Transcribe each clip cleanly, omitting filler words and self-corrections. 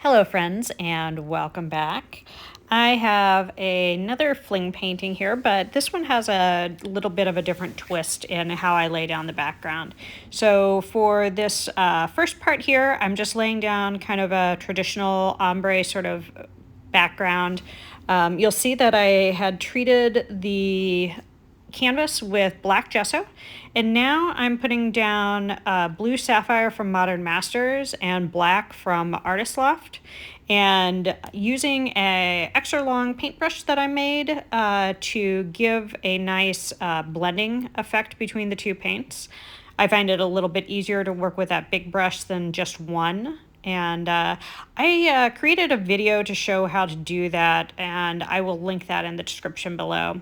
Hello friends and welcome back. I have another fling painting here, but this one has a little bit of a different twist in how I lay down the background. So for this first part here, I'm just laying down kind of a traditional ombre sort of background. You'll see that I had treated the canvas with black gesso, and now I'm putting down blue sapphire from Modern Masters and black from Artist Loft, and using a extra long paintbrush that I made to give a nice blending effect between the two paints. I find it a little bit easier to work with that big brush than just one. And I created a video to show how to do that, and I will link that in the description below.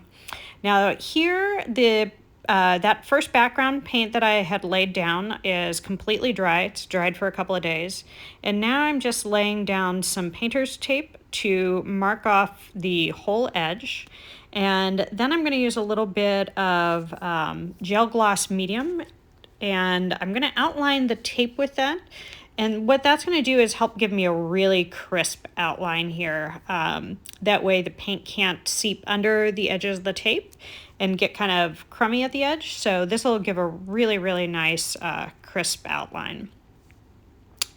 Now here, that first background paint that I had laid down is completely dry. It's dried for a couple of days. And now I'm just laying down some painter's tape to mark off the whole edge. And then I'm going to use a little bit of gel gloss medium, and I'm going to outline the tape with that. And what that's going to do is help give me a really crisp outline here. That way the paint can't seep under the edges of the tape and get kind of crummy at the edge. So this will give a really, really nice crisp outline.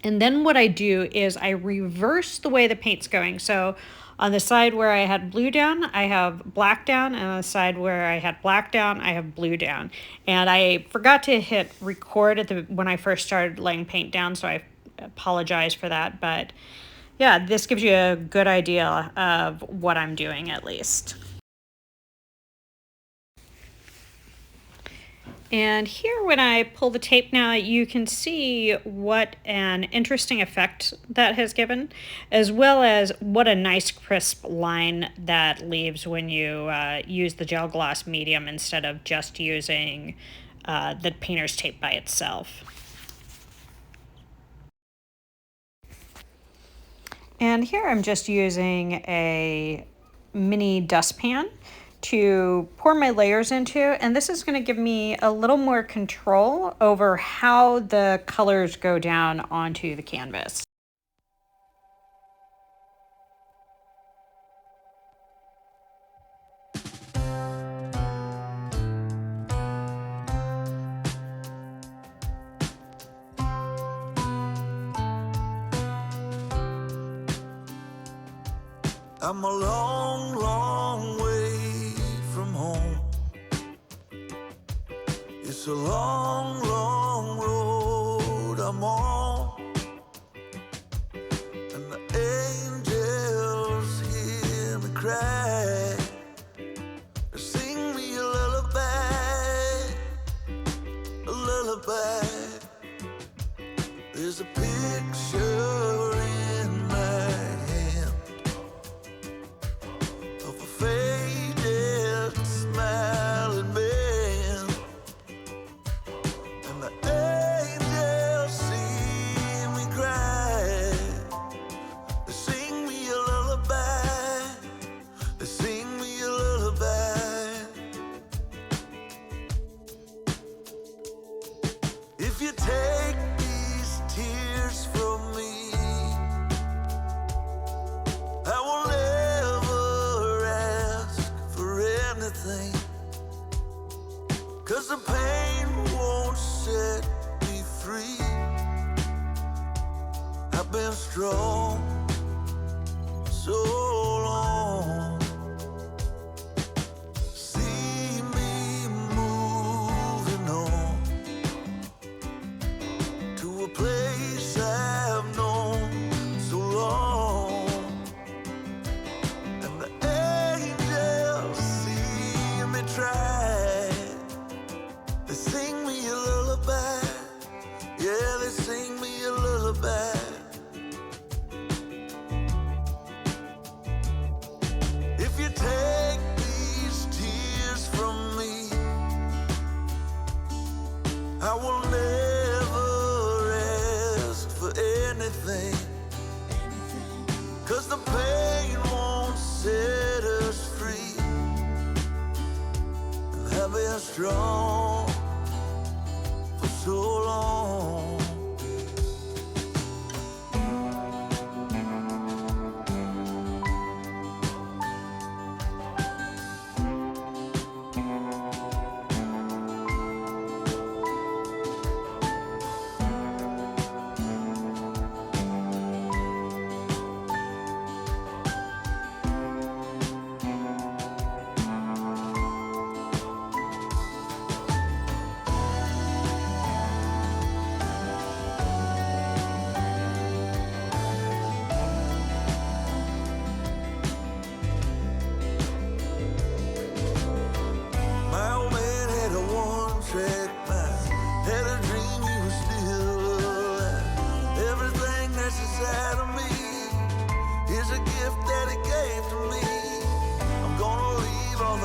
And then what I do is I reverse the way the paint's going. So on the side where I had blue down, I have black down, and on the side where I had black down, I have blue down. And I forgot to hit record at when I first started laying paint down, so I apologize for that. But yeah, this gives you a good idea of what I'm doing at least. And here, when I pull the tape now, you can see what an interesting effect that has given, as well as what a nice crisp line that leaves when you use the gel gloss medium instead of just using the painter's tape by itself. And here I'm just using a mini dustpan to pour my layers into, and this is going to give me a little more control over how the colors go down onto the canvas. I'm a long, long way from home. It's a long, long road I'm on, and the angels hear me cry. They sing me a lullaby, a lullaby. There's a picture in my hand of a faded smiling man, and the angels see me cry. They sing me a lullaby, they sing me a lullaby. If you take these tears from me, I will never ask for anything, 'cause the pain won't set me free. I've been strong so long. See me moving on to a place I've known so long, and the angels see me try. They sing me a lullaby, yeah, they sing me a lullaby. If you take these tears from me, I will never ask for anything, 'cause the pain won't set us free. And I've been strong for so long.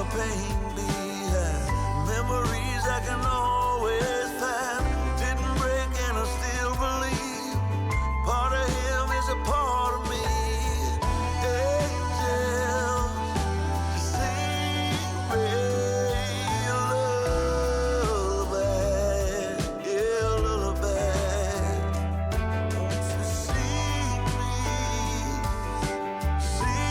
the pain behind. Memories I can always find. Didn't break and I still believe. Part of him is a part of me. Angels, sing me a lullaby. Yeah, a lullaby. Won't you sing me a lullaby? Sing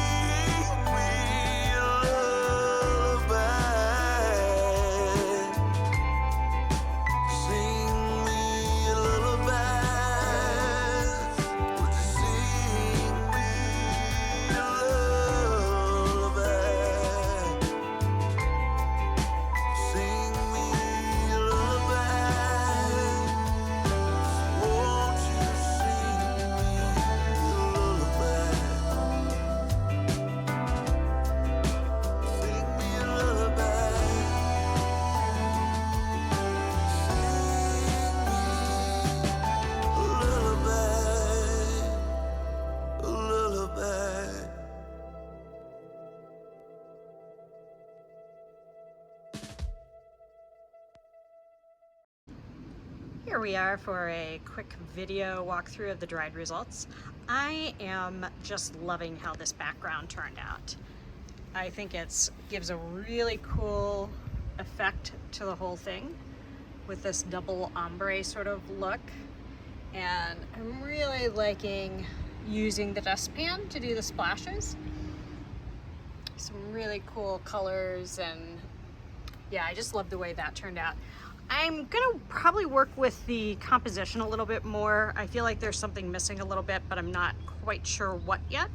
me a lullaby. Would you sing me a lullaby? Sing me a lullaby. Won't you sing me a lullaby? Sing me a lullaby. A lullaby. Here we are for a quick video walkthrough of the dried results. I am just loving how this background turned out. I think it gives a really cool effect to the whole thing with this double ombre sort of look. And I'm really liking using the dustpan to do the splashes. Some really cool colors, and yeah, I just love the way that turned out. I'm gonna probably work with the composition a little bit more. I feel like there's something missing a little bit, but I'm not quite sure what yet.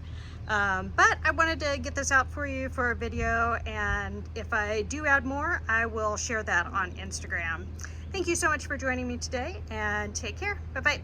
But I wanted to get this out for you for a video, and if I do add more, I will share that on Instagram. Thank you so much for joining me today, and take care. Bye-bye.